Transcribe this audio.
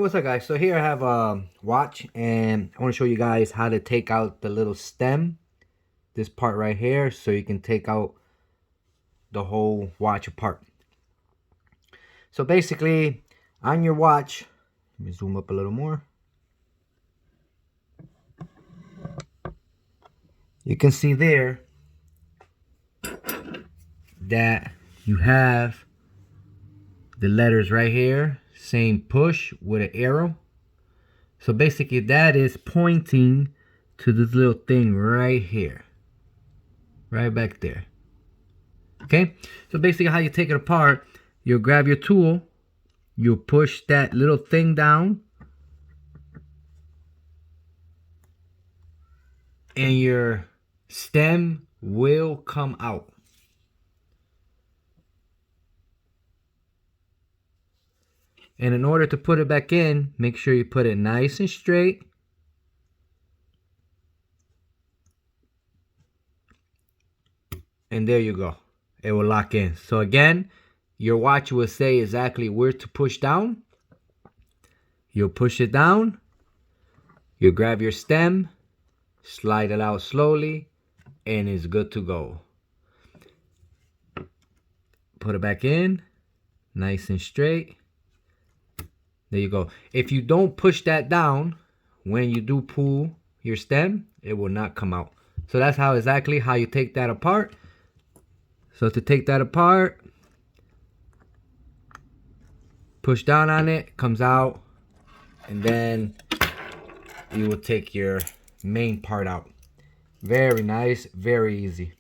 what's up guys? So here I have a watch and I want to show you guys how to take out the little stem, this part right here, so you can take out the whole watch apart. So basically on your watch, let me zoom up a little more. You can see there that you have the letters right here saying push with an arrow. So basically that is pointing to this little thing right here, right back there. Okay, so basically how you take it apart, you'll grab your tool, you'll push that little thing down, and your stem will come out. And in order to put it back in, make sure you put it nice and straight. And there you go. It will lock in. So again, your watch will say exactly where to push down. You'll push it down. You'll grab your stem, slide it out slowly, and it's good to go. Put it back in, nice and straight. There you go. If you don't push that down, when you do pull your stem, it will not come out. So that's exactly how you take that apart. So to take that apart, push down on it, comes out, and then you will take your main part out. Very nice, very easy.